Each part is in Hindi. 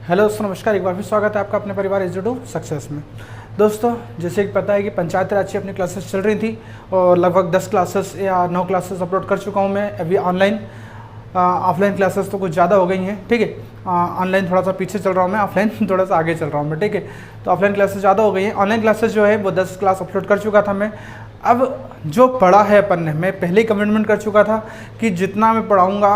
हेलो दोस्तों, नमस्कार। एक बार फिर स्वागत है आपका अपने परिवार इंस्टीट्यूट सक्सेस में। दोस्तों, जैसे कि पता है कि पंचायत राज की अपनी क्लासेस चल रही थी और लगभग 10 क्लासेस या 9 क्लासेस अपलोड कर चुका हूं मैं अभी ऑनलाइन। ऑफलाइन क्लासेस तो कुछ ज़्यादा हो गई हैं, ठीक है। ऑनलाइन थोड़ा सा पीछे चल रहा हूँ मैं, ऑफलाइन थोड़ा सा आगे चल रहा हूँ मैं, ठीक है। तो ऑफलाइन क्लासेस ज़्यादा हो गई हैं। ऑनलाइन क्लासेस जो है वो 10 क्लास अपलोड कर चुका था मैं। अब जो पढ़ा है अपन ने, मैं पहले ही कमिटमेंट कर चुका था कि जितना मैं पढ़ाऊँगा,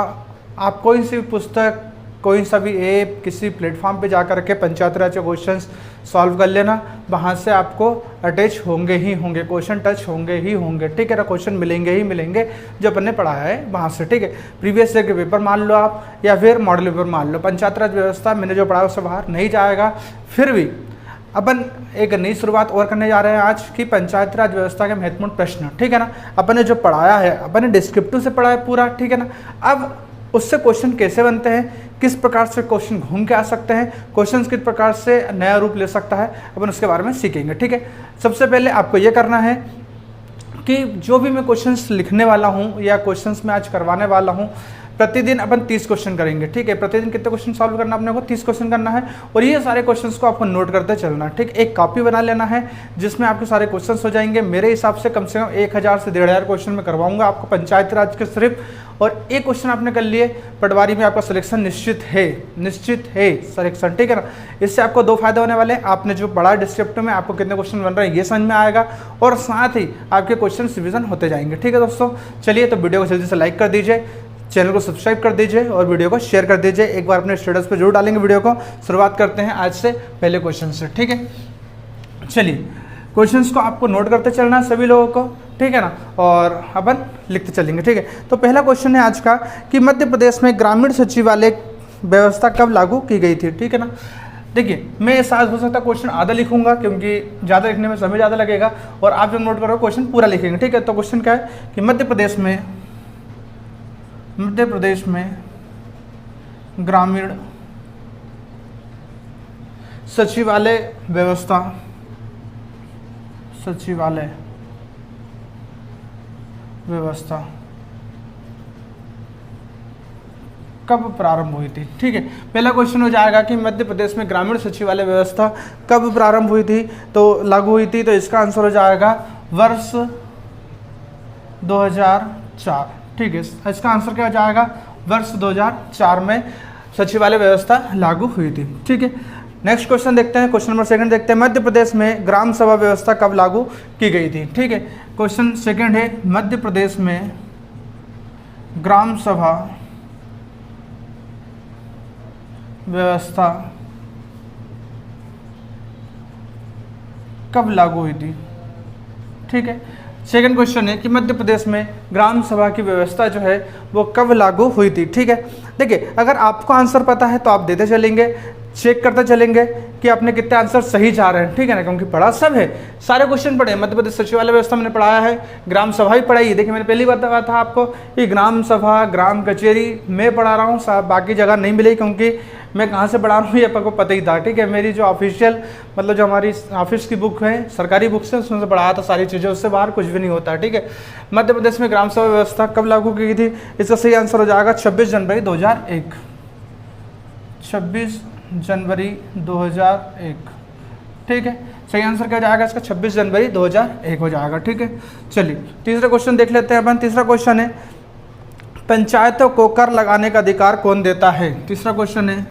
आप कोई सी भी पुस्तक, कोई सा भी ऐप, किसी प्लेटफॉर्म पे जाकर के पंचायत राज के क्वेश्चंस सॉल्व कर लेना। वहाँ से आपको अटैच होंगे ही होंगे, क्वेश्चन टच होंगे ही होंगे, ठीक है ना। क्वेश्चन मिलेंगे ही मिलेंगे जो अपन ने पढ़ाया है वहाँ से, ठीक है। प्रीवियस ईयर के पेपर मान लो आप, या फिर मॉडल पेपर मान लो, पंचायत राज व्यवस्था मैंने जो पढ़ा उससे बाहर नहीं जाएगा। फिर भी अपन एक नई शुरुआत और करने जा रहे हैं आज की पंचायत राज व्यवस्था के महत्वपूर्ण प्रश्न, ठीक है ना। अपन ने जो पढ़ाया है, अपन ने डिस्क्रिप्टिव से पढ़ा है पूरा, ठीक है ना। अब उससे क्वेश्चन कैसे बनते हैं, किस प्रकार से क्वेश्चन घूम के आ सकते हैं, क्वेश्चन किस प्रकार से नया रूप ले सकता है, अपन उसके बारे में सीखेंगे, ठीक है। सबसे पहले आपको ये करना है कि जो भी मैं क्वेश्चंस लिखने वाला हूँ या क्वेश्चंस मैं आज करवाने वाला हूँ, प्रतिदिन अपन 30 क्वेश्चन करेंगे, ठीक है। प्रतिदिन कितने क्वेश्चन सॉल्व करना अपने को, 30 क्वेश्चन करना है। और ये सारे क्वेश्चंस को आपको नोट करते चलना, ठीक। एक कॉपी बना लेना है जिसमें आपके सारे क्वेश्चंस हो जाएंगे। मेरे हिसाब से कम 1000 से 1500 क्वेश्चन में करवाऊंगा आपको पंचायत राज के सिर्फ। और एक क्वेश्चन आपने कर लिए, पटवारी में आपका सिलेक्शन निश्चित है सिलेक्शन, ठीक है ना। इससे आपको 2 फायदे होने वाले हैं। आपने जो पढ़ा डिस्क्रिप्टिव में, आपको कितने क्वेश्चन बन रहे हैं ये समझ में आएगा, और साथ ही आपके क्वेश्चन रिविजन होते जाएंगे, ठीक है दोस्तों। चलिए, तो वीडियो को जल्दी से लाइक कर दीजिए, चैनल को सब्सक्राइब कर दीजिए और वीडियो को शेयर कर दीजिए। एक बार अपने स्टेटस पे जरूर डालेंगे वीडियो को। शुरुआत करते हैं आज से पहले क्वेश्चन से, ठीक है। चलिए, क्वेश्चंस को आपको नोट करते चलना है सभी लोगों को, ठीक है ना, और अपन लिखते चलेंगे, ठीक है। तो पहला क्वेश्चन है आज का कि मध्य प्रदेश में ग्रामीण सचिवालय व्यवस्था कब लागू की गई थी, ठीक है ना। देखिए, मैं साथ हो सकता क्वेश्चन आधा लिखूंगा क्योंकि ज़्यादा लिखने में समय ज़्यादा लगेगा, और आप जब नोट करो क्वेश्चन पूरा लिखेंगे, ठीक है। तो क्वेश्चन क्या है कि मध्य प्रदेश में ग्रामीण सचिवालय व्यवस्था कब प्रारंभ हुई थी, ठीक है। पहला क्वेश्चन हो जाएगा कि मध्य प्रदेश में ग्रामीण सचिवालय व्यवस्था कब प्रारंभ हुई थी, तो लागू हुई थी। तो इसका आंसर हो जाएगा वर्ष 2004, ठीक है। इसका आंसर क्या हो जाएगा, वर्ष 2004 में सचिवालय व्यवस्था लागू हुई थी, ठीक है। नेक्स्ट क्वेश्चन देखते हैं, क्वेश्चन नंबर 2 देखते हैं। मध्य प्रदेश में ग्राम सभा व्यवस्था कब लागू की गई थी, ठीक है। क्वेश्चन 2 है, मध्य प्रदेश में ग्राम सभा व्यवस्था कब लागू हुई थी, ठीक है। सेकंड क्वेश्चन है कि मध्य प्रदेश में ग्राम सभा की व्यवस्था जो है वो कब लागू हुई थी, ठीक है। देखिए, अगर आपको आंसर पता है तो आप देते चलेंगे, चेक करते चलेंगे कि आपने कितने आंसर सही जा रहे हैं, ठीक है ना, क्योंकि पढ़ा सब है, सारे क्वेश्चन पढ़े। मध्य प्रदेश सचिवालय व्यवस्था मैंने पढ़ाया है, ग्राम सभा भी पढ़ाई है। देखिए, मैंने पहली बार बताया था आपको कि ग्राम सभा, ग्राम कचेरी मैं पढ़ा रहा हूँ, बाकी जगह नहीं मिली, क्योंकि मैं कहाँ से पढ़ा रहा हूँ ये आपको पता ही था, ठीक है। मेरी जो ऑफिशियल मतलब जो हमारी ऑफिस की बुक है, सरकारी बुक से, उसमें से पढ़ाया था सारी चीज़ें, उससे बाहर कुछ भी नहीं होता, ठीक है। मध्य प्रदेश में ग्राम सभा व्यवस्था कब लागू की गई थी, इसका सही आंसर हो जाएगा 26 जनवरी 2001, 26 जनवरी 2001, ठीक है। सही आंसर क्या जाएगा इसका, 26 जनवरी 2001 हो जाएगा, ठीक है। चलिए, तीसरा क्वेश्चन देख लेते हैं अपन। तीसरा क्वेश्चन है, पंचायतों को कर लगाने का अधिकार कौन देता है। तीसरा क्वेश्चन है,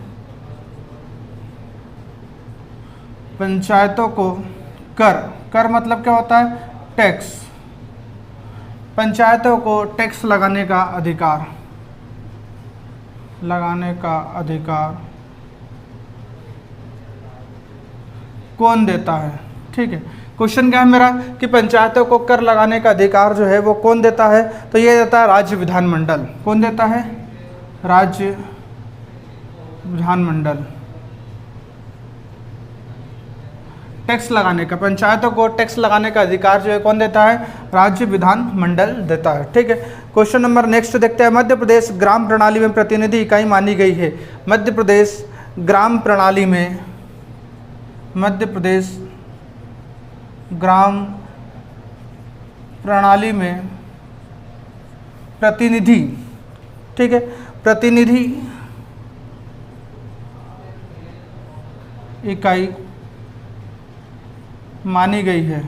पंचायतों को कर मतलब क्या होता है, टैक्स। पंचायतों को टैक्स लगाने का अधिकार कौन देता है, ठीक है। क्वेश्चन क्या है मेरा कि पंचायतों को कर लगाने का अधिकार जो है वो कौन देता है, तो ये देता है राज्य विधानमंडल। कौन देता है, राज्य विधानमंडल। टैक्स लगाने का, पंचायतों को टैक्स लगाने का अधिकार जो है कौन देता है, राज्य विधानमंडल देता है, ठीक है। क्वेश्चन नंबर नेक्स्ट देखते हैं। मध्य प्रदेश ग्राम प्रणाली में प्रतिनिधि इकाई मानी गई है। मध्य प्रदेश ग्राम प्रणाली में प्रतिनिधि, ठीक है, प्रतिनिधि इकाई मानी गई है,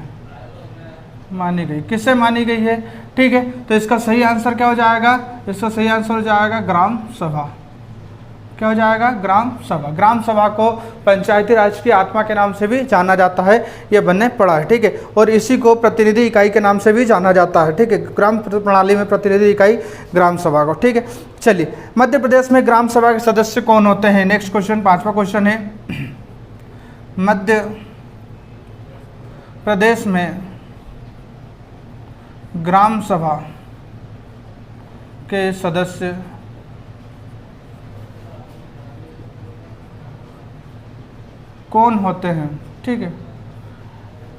मानी गई, किससे मानी गई है? ठीक है, तो इसका सही आंसर क्या हो जाएगा? इसका सही आंसर हो जाएगा ग्राम सभा। क्या हो जाएगा? ग्राम सभा। ग्राम सभा को पंचायती राज की आत्मा के नाम से भी जाना जाता है, ये बनने पड़ा है। ठीक है, और इसी को प्रतिनिधि इकाई के नाम से भी जाना जाता है। ठीक है, ग्राम प्रणाली में प्रतिनिधि इकाई ग्राम सभा को। ठीक है, चलिए, मध्य प्रदेश में ग्राम सभा के सदस्य कौन होते हैं? नेक्स्ट क्वेश्चन, 5वां क्वेश्चन है, मध्य प्रदेश में ग्राम सभा के सदस्य कौन होते हैं? ठीक है,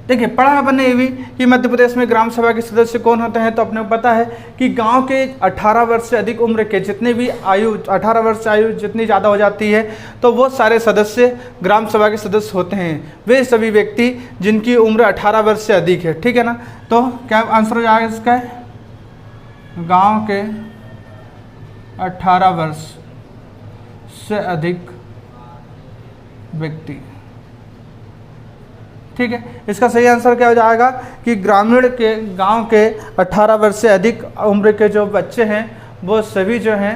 देखिए पढ़ा है अपने ये भी कि मध्य प्रदेश में ग्राम सभा के सदस्य कौन होते हैं, तो अपने को पता है कि गांव के 18 वर्ष से अधिक उम्र के जितने भी आयु 18 वर्ष से आयु जितनी ज़्यादा हो जाती है तो वो सारे सदस्य ग्राम सभा के सदस्य होते हैं, वे सभी व्यक्ति जिनकी उम्र 18 वर्ष से अधिक है। ठीक है ना, तो क्या आंसर हो जाएगा इसका? गाँव के 18 वर्ष से अधिक व्यक्ति। ठीक है, इसका सही आंसर क्या हो जाएगा कि ग्रामीण के गांव के 18 वर्ष से अधिक उम्र के जो बच्चे हैं वो सभी जो हैं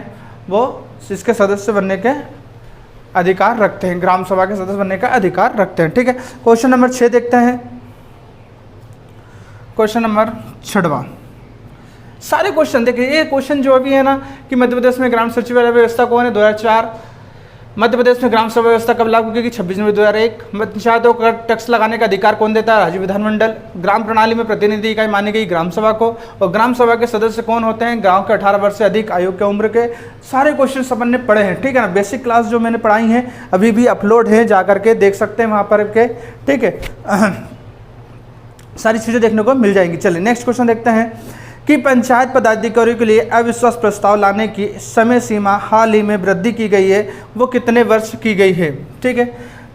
वो इसके सदस्य बनने के अधिकार रखते हैं, ग्राम सभा के सदस्य बनने का अधिकार रखते हैं। ठीक है, क्वेश्चन नंबर 6 देखते हैं। क्वेश्चन नंबर 6वां, सारे क्वेश्चन देखिए, ये क्वेश्चन जो अभी है ना कि मध्य प्रदेश में ग्राम सचिवालय व्यवस्था कौन है? 2004। मध्य प्रदेश में ग्राम सभा व्यवस्था कब लागू की गई? 26 जनवरी 2001। पंचायतों को टैक्स लगाने का अधिकार कौन देता है? राज्य विधानमंडल। ग्राम प्रणाली में प्रतिनिधि इकाई मानी गई ग्राम सभा को, और ग्राम सभा के सदस्य कौन होते हैं? गांव के 18 वर्ष से अधिक आयु के उम्र के। सारे क्वेश्चन अपन ने पढ़े हैं। ठीक है ना, बेसिक क्लास जो मैंने पढ़ाई है अभी भी अपलोड है, जा करके देख सकते हैं वहाँ पर के। ठीक है, सारी चीज़ें देखने को मिल जाएंगी। चलिए नेक्स्ट क्वेश्चन देखते हैं कि पंचायत पदाधिकारियों के लिए अविश्वास प्रस्ताव लाने की समय सीमा हाल ही में वृद्धि की गई है, वो कितने वर्ष की गई है? ठीक है,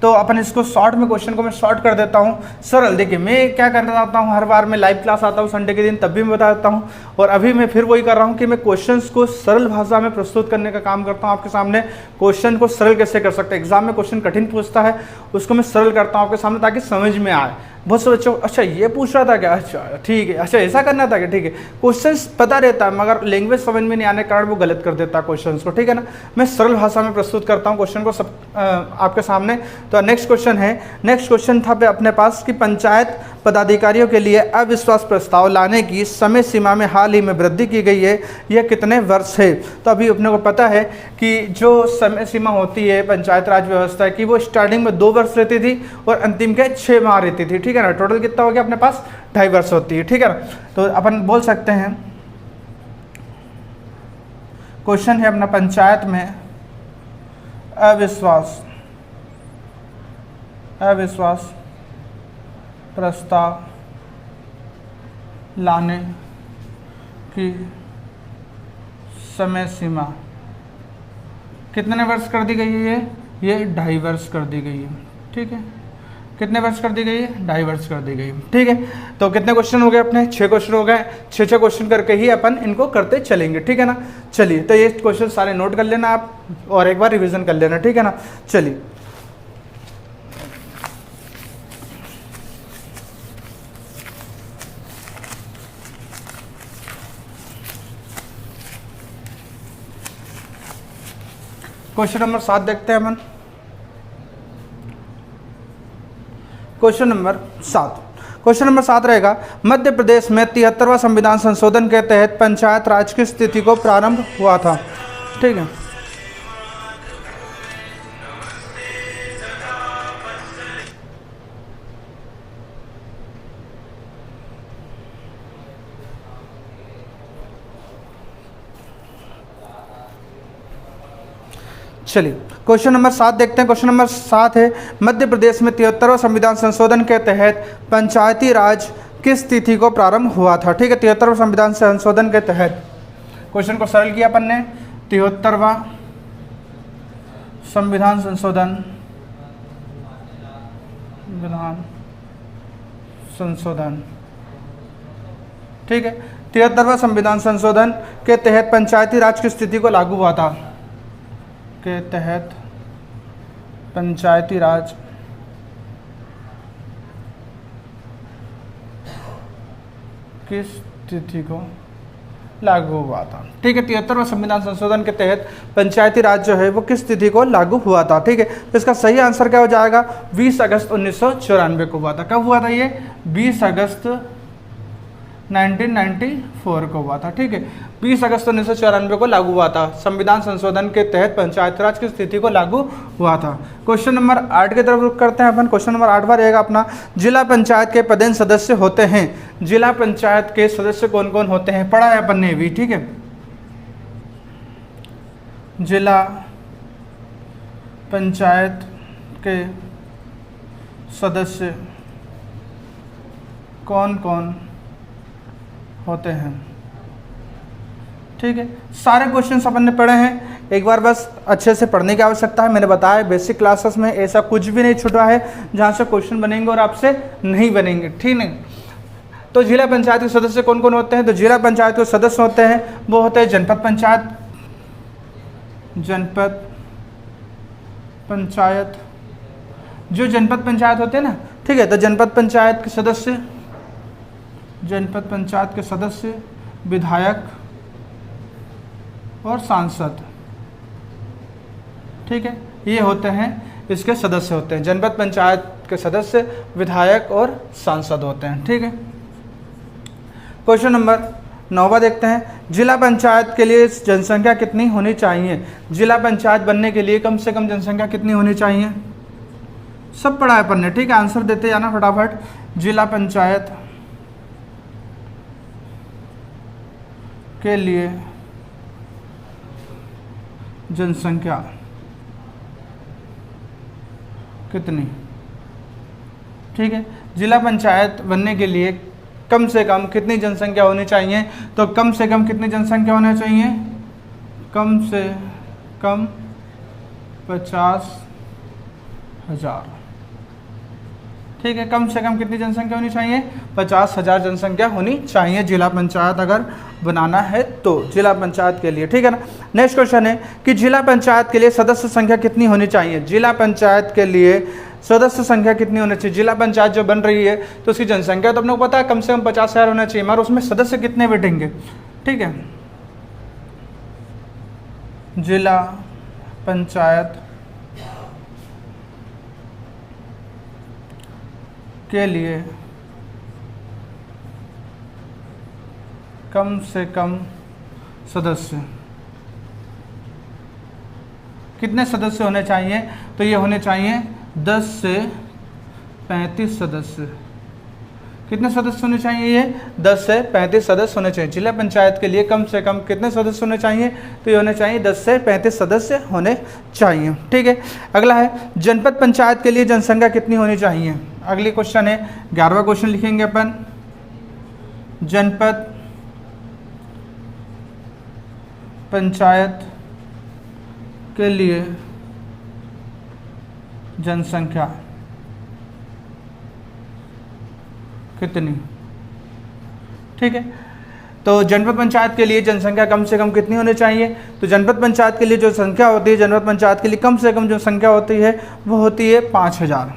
तो अपन इसको शॉर्ट में क्वेश्चन को मैं शॉर्ट कर देता हूँ, सरल। देखिए मैं क्या करना चाहता हूँ, हर बार मैं लाइव क्लास आता हूँ संडे के दिन, तब भी मैं बता देता हूँ, और अभी मैं फिर वही कर रहा हूँ कि मैं क्वेश्चंस को सरल भाषा में प्रस्तुत करने का काम करता हूँ आपके सामने। क्वेश्चन को सरल कैसे कर सकते हैं, एग्जाम में क्वेश्चन कठिन पूछता है उसको मैं सरल करता हूँ आपके सामने ताकि समझ में आए। बहुत से बच्चों अच्छा ये पूछ रहा था क्या, अच्छा ठीक है, अच्छा ऐसा करना था क्या, ठीक है। क्वेश्चंस पता रहता है मगर लैंग्वेज समझ में नहीं आने के कारण वो गलत कर देता है क्वेश्चंस को, ठीक है ना। मैं सरल भाषा में प्रस्तुत करता हूँ क्वेश्चन को सब आपके सामने। तो नेक्स्ट क्वेश्चन है, नेक्स्ट क्वेश्चन था पे अपने पास कि पंचायत पदाधिकारियों के लिए अविश्वास प्रस्ताव लाने की समय सीमा में हाल ही में वृद्धि की गई है, यह कितने वर्ष है। तो अभी अपने को पता है कि जो समय सीमा होती है पंचायत राज व्यवस्था की वो स्टार्टिंग में 2 वर्ष रहती थी और अंतिम के 6 माह रहती थी, ठीक है ना। टोटल कितना हो गया अपने पास 2.5 वर्ष होती है, ठीक है ना। तो अपन बोल सकते हैं क्वेश्चन है अपना पंचायत में अविश्वास प्रस्ताव लाने की समय सीमा कितने वर्ष कर दी गई है, ये 2.5 वर्ष कर दी गई है, ठीक है। कितने वर्ष कर दी गई है, 2.5 वर्ष कर दी गई है, ठीक है। तो कितने क्वेश्चन हो गए अपने, 6 क्वेश्चन हो गए, 6 क्वेश्चन करके ही अपन इनको करते चलेंगे, ठीक है ना। चलिए तो ये क्वेश्चन सारे नोट कर लेना आप और एक बार रिवीजन कर लेना, ठीक है ना। चलिए क्वेश्चन नंबर 7 देखते हैं अपन। क्वेश्चन नंबर 7 रहेगा, मध्य प्रदेश में 73वां संविधान संशोधन के तहत पंचायत राज की स्थिति को प्रारंभ हुआ था, ठीक है। चलिए क्वेश्चन नंबर 7 देखते हैं। क्वेश्चन नंबर 7 है, मध्य प्रदेश में 73वां संविधान संशोधन के तहत पंचायती राज किस तिथि को प्रारंभ हुआ था, ठीक है। 73वां संविधान संशोधन के तहत क्वेश्चन को सरल किया अपन ने, 73वां संविधान संशोधन, ठीक है। 73वां संविधान संशोधन के तहत पंचायती राज की स्थिति को लागू हुआ था, के तहत पंचायती राज किस तिथि को लागू हुआ था। ठीक है, 73वां संविधान संशोधन के तहत पंचायती राज जो है वो किस तिथि को लागू हुआ था। ठीक है, तो इसका सही आंसर क्या हो जाएगा, 20 अगस्त 1994 को हुआ था। कब हुआ था ये, 20 अगस्त 1994 को हुआ था। ठीक है, 20 अगस्त 1994 को लागू हुआ था। संविधान संशोधन के तहत पंचायती राज की स्थिति को लागू हुआ था। क्वेश्चन नंबर 8 की तरफ रुख करते हैं अपन। क्वेश्चन नंबर 8 बार रहेगा अपना, जिला पंचायत के पदेन सदस्य होते हैं। जिला पंचायत के सदस्य कौन कौन होते हैं, पढ़ा है अपन ने भी। ठीक है, जिला पंचायत के सदस्य कौन कौन होते हैं। ठीक है, सारे क्वेश्चंस अपन ने पढ़े हैं, एक बार बस अच्छे से पढ़ने की आवश्यकता है। मैंने बताया बेसिक क्लासेस में ऐसा कुछ भी नहीं छूटा है जहाँ से क्वेश्चन बनेंगे और आपसे नहीं बनेंगे। ठीक है, तो जिला पंचायत के सदस्य कौन कौन होते हैं, तो जिला पंचायत के सदस्य होते हैं वो होते हैं जनपद पंचायत, जनपद पंचायत, जो जनपद पंचायत होते हैं ना। ठीक है, तो जनपद पंचायत के सदस्य, जनपद पंचायत के सदस्य, विधायक और सांसद। ठीक है, ये होते हैं इसके सदस्य होते हैं, जनपद पंचायत के सदस्य, विधायक और सांसद होते हैं। ठीक है, क्वेश्चन नंबर 9 देखते हैं, जिला पंचायत के लिए जनसंख्या कितनी होनी चाहिए। जिला पंचायत बनने के लिए कम से कम जनसंख्या कितनी होनी चाहिए, सब पढ़ा है अपन ने। ठीक है, आंसर देते जाना फटाफट। जिला पंचायत के लिए जनसंख्या कितनी। ठीक है, जिला पंचायत बनने के लिए कम से कम कितनी जनसंख्या होनी चाहिए, तो कम से कम कितनी जनसंख्या होना चाहिए, कम से कम 50,000। ठीक है, कम से कम कितनी जनसंख्या होनी चाहिए, 50,000 जनसंख्या होनी चाहिए जिला पंचायत अगर बनाना है तो, जिला पंचायत के लिए। ठीक है ना। नेक्स्ट क्वेश्चन है कि जिला पंचायत के लिए सदस्य संख्या कितनी होनी चाहिए। जिला पंचायत के लिए सदस्य संख्या कितनी होनी चाहिए। जिला पंचायत जो बन रही है तो उसकी जनसंख्या तो अपने को पता है कम से कम 50,000 होना चाहिए, मगर उसमें सदस्य कितने बैठेंगे। ठीक है, जिला पंचायत के लिए कम से कम सदस्य कितने सदस्य होने चाहिए, तो ये होने चाहिए 10 से 35 सदस्य। कितने सदस्य होने चाहिए, ये 10 से 35 सदस्य होने चाहिए। जिला पंचायत के लिए कम से कम कितने सदस्य होने चाहिए, तो ये होने चाहिए 10 से 35 सदस्य होने चाहिए। ठीक है, अगला है जनपद पंचायत के लिए जनसंख्या कितनी होनी चाहिए। अगली क्वेश्चन है 11वां क्वेश्चन लिखेंगे अपन, जनपद पंचायत के लिए जनसंख्या कितनी। ठीक है, तो जनपद पंचायत के लिए जनसंख्या कम से कम कितनी होनी चाहिए, तो जनपद पंचायत के लिए जो संख्या होती है, जनपद पंचायत के लिए कम से कम जो संख्या होती है वो होती है 5,000।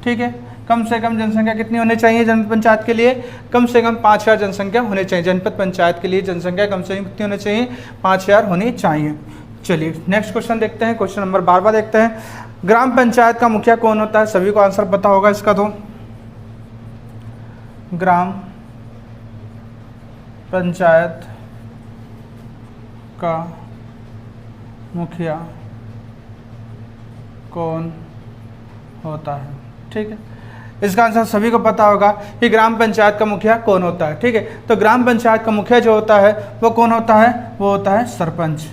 ठीक है, कम से कम जनसंख्या कितनी होनी चाहिए जनपद पंचायत के लिए, कम से कम 5,000 जनसंख्या होनी चाहिए। जनपद पंचायत के लिए जनसंख्या कम से कम कितनी होनी चाहिए, 5,000 होनी चाहिए। चलिए नेक्स्ट क्वेश्चन देखते हैं, क्वेश्चन नंबर 12 देखते हैं। ग्राम पंचायत का मुखिया कौन होता है, सभी को आंसर पता होगा इसका। तो ग्राम पंचायत का मुखिया कौन होता है। ठीक है, इसका आंसर सभी को पता होगा कि ग्राम पंचायत का मुखिया कौन होता है। ठीक है, तो ग्राम पंचायत का मुखिया जो होता है वो कौन होता है, वो होता है सरपंच।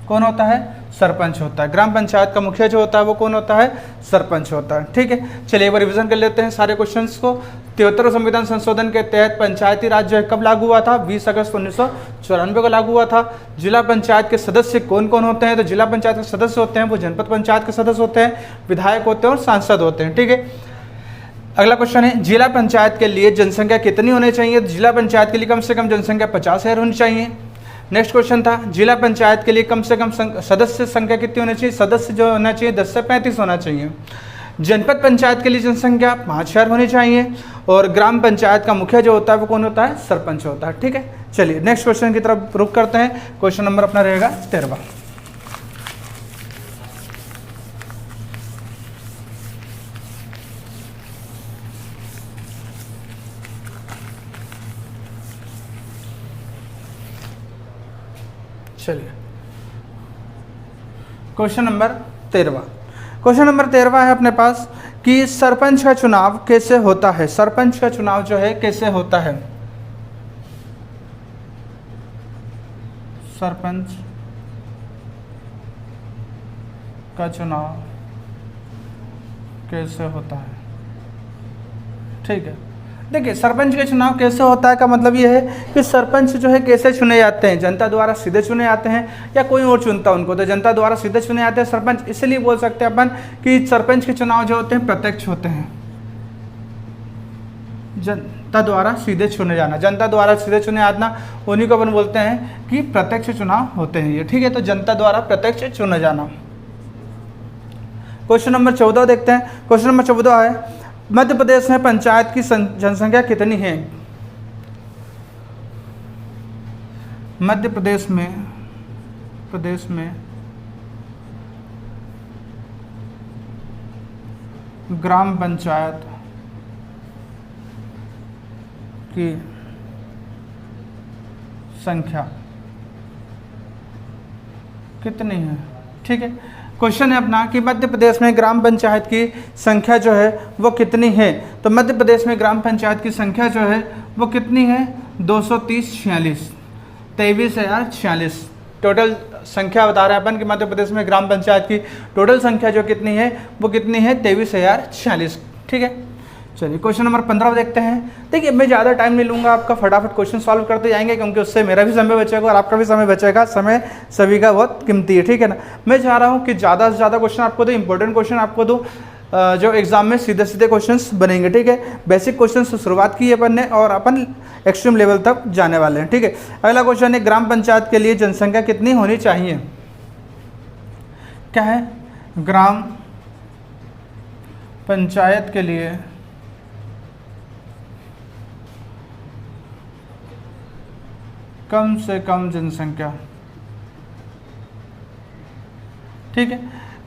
कौन होता है, सरपंच होता है। ग्राम पंचायत का मुखिया जो होता है वो कौन होता है, सरपंच होता है। ठीक है, चलिए एक बार रिवीजन कर लेते हैं सारे क्वेश्चंस को। 73वें संविधान संशोधन के तहत पंचायती राज जो है कब लागू हुआ था, 20 अगस्त 1994 को लागू हुआ था। जिला पंचायत के सदस्य कौन कौन होते हैं, तो जिला पंचायत के सदस्य होते हैं वो जनपद पंचायत के सदस्य होते हैं, विधायक होते हैं और सांसद होते हैं। ठीक है, अगला क्वेश्चन है जिला पंचायत के लिए जनसंख्या कितनी होनी चाहिए। जिला पंचायत के लिए कम से कम जनसंख्या 50,000 होनी चाहिए। नेक्स्ट क्वेश्चन था जिला पंचायत के लिए कम से कम सदस्य संख्या कितनी होनी चाहिए, सदस्य जो होना चाहिए 10 से 35 होना चाहिए। जनपद पंचायत के लिए जनसंख्या 5000 होनी चाहिए और ग्राम पंचायत का मुखिया जो होता है वो कौन होता है, सरपंच होता है। ठीक है, चलिए नेक्स्ट क्वेश्चन की तरफ रुख करते हैं। क्वेश्चन नंबर अपना रहेगा 13वां। चलिए क्वेश्चन नंबर 13वां। क्वेश्चन नंबर 13वां है अपने पास कि सरपंच का चुनाव कैसे होता है। सरपंच का चुनाव जो है कैसे होता है, सरपंच का चुनाव कैसे होता है। ठीक है, देखिए सरपंच का चुनाव कैसे होता है का मतलब ये है कि सरपंच जो है कैसे चुने जाते हैं, जनता द्वारा सीधे चुने जाते हैं या कोई और चुनता है उनको, तो जनता द्वारा सीधे चुने जाते हैं सरपंच। इसलिए बोल सकते हैं अपन कि सरपंच के चुनाव जो होते हैं प्रत्यक्ष होते हैं, जनता द्वारा सीधे चुने जाना, जनता द्वारा सीधे चुने जाना उन्हीं को अपन बोलते हैं कि प्रत्यक्ष चुनाव होते हैं ये। ठीक है, तो जनता द्वारा प्रत्यक्ष चुने जाना। क्वेश्चन नंबर 14 देखते हैं। क्वेश्चन नंबर 14 है मध्य प्रदेश में पंचायत की जनसंख्या कितनी है। मध्य प्रदेश में ग्राम पंचायत की संख्या कितनी है। ठीक है, क्वेश्चन है अपना कि मध्य प्रदेश में ग्राम पंचायत की संख्या जो है वो कितनी है। तो मध्य प्रदेश में ग्राम पंचायत की संख्या जो है वो कितनी है, 2346 टोटल संख्या बता रहे हैं अपन कि मध्य प्रदेश में ग्राम पंचायत की टोटल संख्या जो कितनी है वो कितनी है, 23,046। ठीक है, चलिए क्वेश्चन नंबर 15 देखते हैं। देखिए मैं ज़्यादा टाइम नहीं लूँगा आपका, फटाफट क्वेश्चन सॉल्व करते जाएंगे क्योंकि उससे मेरा भी समय बचेगा और आपका भी समय बचेगा। समय सभी का बहुत कीमती है। ठीक है ना, मैं चाह रहा हूँ कि ज़्यादा से ज़्यादा क्वेश्चन आपको दो, इंपॉर्टेंट क्वेश्चन आपको दो जो एग्जाम में सीधे सीधे क्वेश्चंस बनेंगे। ठीक है, बेसिक क्वेश्चन से शुरुआत की है अपन ने और अपन एक्सट्रीम लेवल तक जाने वाले हैं। ठीक है, अगला क्वेश्चन है ग्राम पंचायत के लिए जनसंख्या कितनी होनी चाहिए। क्या है, ग्राम पंचायत के लिए कम से कम जनसंख्या। ठीक है,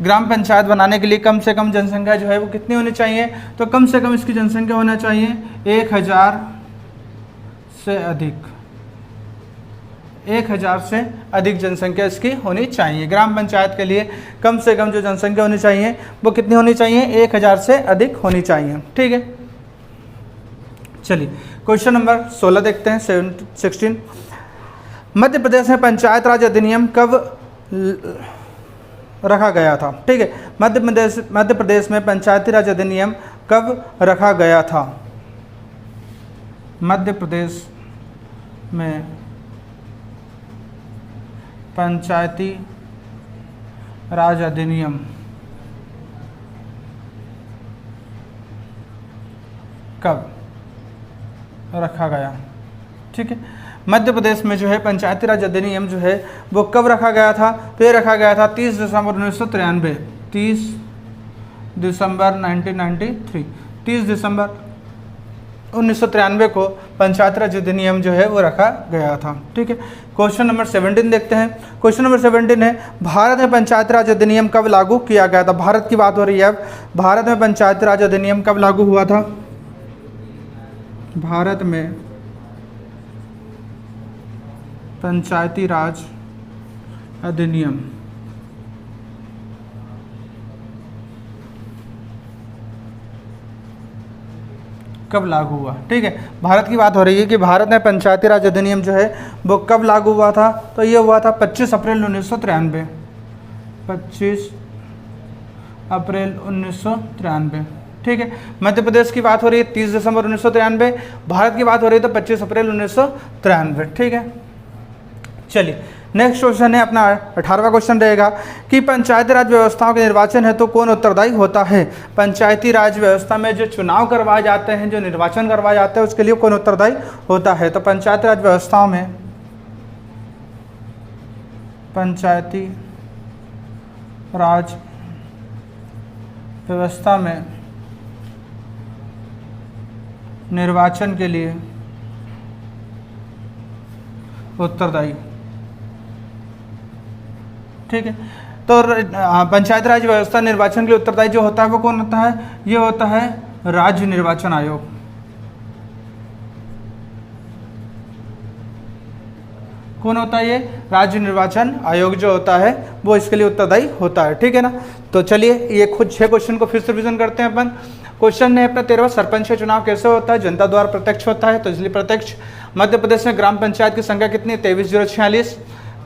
ग्राम पंचायत बनाने के लिए कम से कम जनसंख्या जो है वो कितनी होनी चाहिए, तो कम से कम इसकी जनसंख्या होना चाहिए 1000 से अधिक, 1000 से अधिक जनसंख्या इसकी होनी चाहिए। ग्राम पंचायत के लिए कम से कम जो जनसंख्या होनी चाहिए वो कितनी होनी चाहिए, 1000 से अधिक होनी चाहिए। ठीक है, चलिए क्वेश्चन नंबर 16 देखते हैं। 16 मध्य प्रदेश में पंचायत राज अधिनियम कब रखा गया था। ठीक है, मध्य प्रदेश में पंचायती राज अधिनियम कब रखा गया था। मध्य प्रदेश में पंचायती राज अधिनियम कब रखा गया। ठीक है, मध्य प्रदेश में जो है पंचायती राज अधिनियम जो है वो कब रखा गया था, तो ये रखा गया था 30 दिसंबर 1993, 30 दिसंबर 1993, 30 दिसंबर 1993 को पंचायती राज अधिनियम जो है वो रखा गया था। ठीक है, क्वेश्चन नंबर 17 देखते हैं। क्वेश्चन नंबर 17 है भारत में पंचायती राज अधिनियम कब लागू किया गया था। भारत की बात हो रही है अब, भारत में पंचायती राज अधिनियम कब लागू हुआ था। भारत में पंचायती राज अधिनियम कब लागू हुआ। ठीक है, भारत की बात हो रही है कि भारत में पंचायती राज अधिनियम जो है वो कब लागू हुआ था, तो ये हुआ था 25 अप्रैल 1993, 25 अप्रैल 1993। ठीक है, मध्य प्रदेश की बात हो रही है 30 दिसंबर 1993, भारत की बात हो रही है तो 25 अप्रैल 1993। ठीक है, चलिए नेक्स्ट क्वेश्चन है अपना 18वां क्वेश्चन रहेगा कि पंचायती राज व्यवस्थाओं के निर्वाचन है तो कौन उत्तरदायी होता है। पंचायती राज व्यवस्था में जो चुनाव करवाए जाते हैं, जो निर्वाचन करवाए जाते हैं, उसके लिए कौन उत्तरदायी होता है। तो पंचायती राज व्यवस्थाओं में पंचायती राज व्यवस्था में निर्वाचन के लिए उत्तरदायी। ठीक है, तो पंचायत राज व्यवस्था निर्वाचन के लिए उत्तरदायी जो होता है वो कौन होता है? ये होता है राज्य निर्वाचन आयोग। कौन होता है ये? राज्य निर्वाचन आयोग जो होता है वो इसके लिए उत्तरदायी होता है। ठीक है ना, तो चलिए ये खुद 6 क्वेश्चन को फिर से रिवीजन करते हैं अपन। क्वेश्चन है अपना 13वां, सरपंच का चुनाव कैसे होता है? जनता द्वारा प्रत्यक्ष होता है, तो इसलिए प्रत्यक्ष। मध्य प्रदेश में ग्राम पंचायत की संख्या कितनी है? 23,046।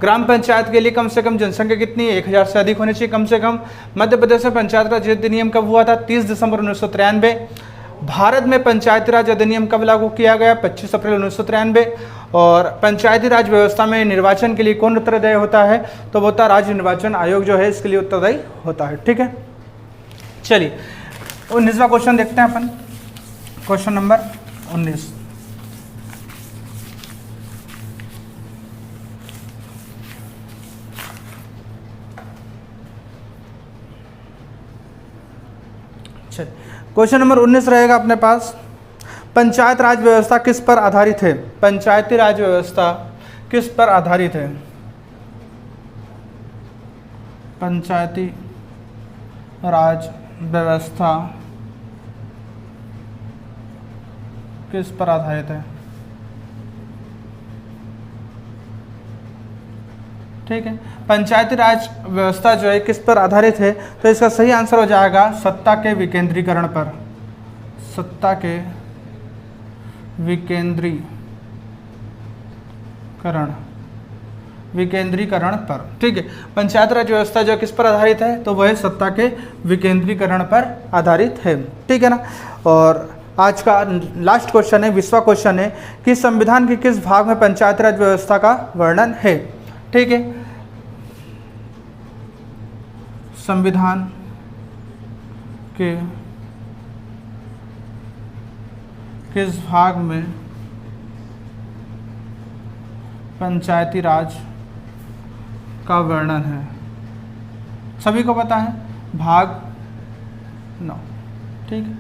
ग्राम पंचायत के लिए कम से कम जनसंख्या कितनी है? 1000 से अधिक होनी चाहिए कम से कम। मध्य प्रदेश में पंचायत राज अधिनियम कब हुआ था? 30 दिसंबर 1993। भारत में पंचायती राज अधिनियम कब लागू किया गया? 25 अप्रैल 1993। और पंचायती राज व्यवस्था में निर्वाचन के लिए कौन उत्तरदायी होता है? तो वो होता है राज्य निर्वाचन आयोग जो है इसके लिए उत्तरदायी होता है। ठीक है, चलिए 19वां क्वेश्चन देखते हैं अपन। Question number 19। क्वेश्चन नंबर 19 रहेगा अपने पास, पंचायत राज व्यवस्था किस पर आधारित है? पंचायती राज व्यवस्था किस पर आधारित है? पंचायती राज व्यवस्था किस पर आधारित है? ठीक है, पंचायती राज व्यवस्था जो है किस पर आधारित है? तो इसका सही आंसर हो जाएगा सत्ता के विकेंद्रीकरण पर। सत्ता के विकेंद्रीकरण पर। ठीक है, पंचायत राज व्यवस्था जो किस पर आधारित है? तो वह सत्ता के विकेंद्रीकरण पर आधारित है। ठीक है ना, और आज का लास्ट क्वेश्चन है, 20वां क्वेश्चन है कि संविधान के किस भाग में पंचायत राज व्यवस्था का वर्णन है? ठीक है, संविधान के किस भाग में पंचायती राज का वर्णन है? सभी को पता है, भाग 9। ठीक है,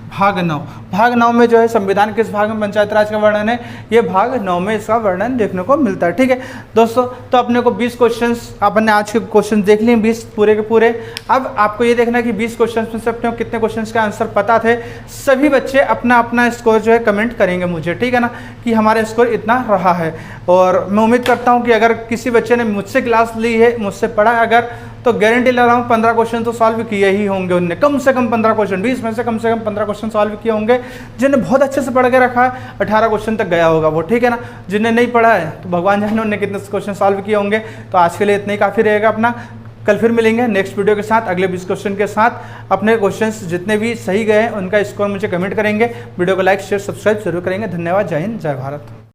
भाग 9। भाग 9 में जो है संविधान किस भाग में पंचायत राज का वर्णन है? ये भाग 9 में इसका वर्णन देखने को मिलता है। ठीक है दोस्तों, तो अपने को 20 क्वेश्चंस, अपन ने आज के क्वेश्चन देख लिए 20 पूरे के पूरे। अब आपको ये देखना है कि 20 क्वेश्चंस में से अपने को कितने क्वेश्चंस का आंसर पता थे। सभी बच्चे अपना अपना स्कोर जो है कमेंट करेंगे मुझे, ठीक है ना, कि हमारा स्कोर इतना रहा है। और मैं उम्मीद करता हूँ कि अगर किसी बच्चे ने मुझसे क्लास ली है, मुझसे पढ़ा है अगर, तो गारंटी ले रहा हूँ 15 क्वेश्चन तो सॉल्व किए ही होंगे उनने, कम से कम 15 क्वेश्चन, 20 में से कम 15 क्वेश्चन सॉल्व किए होंगे। जिन्हें बहुत अच्छे से पढ़ के रखा है 18 क्वेश्चन तक गया होगा वो, ठीक है ना। जिन्हें नहीं पढ़ा है तो भगवान जाने उन्होंने कितने क्वेश्चन सॉल्व किए होंगे। तो आज के लिए इतना ही काफ़ी रहेगा अपना। कल फिर मिलेंगे नेक्स्ट वीडियो के साथ, अगले 20 क्वेश्चन के साथ। अपने क्वेश्चंस जितने भी सही गए उनका स्कोर मुझे कमेंट करेंगे। वीडियो को लाइक शेयर सब्सक्राइब जरूर करेंगे। धन्यवाद। जय हिंद, जय भारत।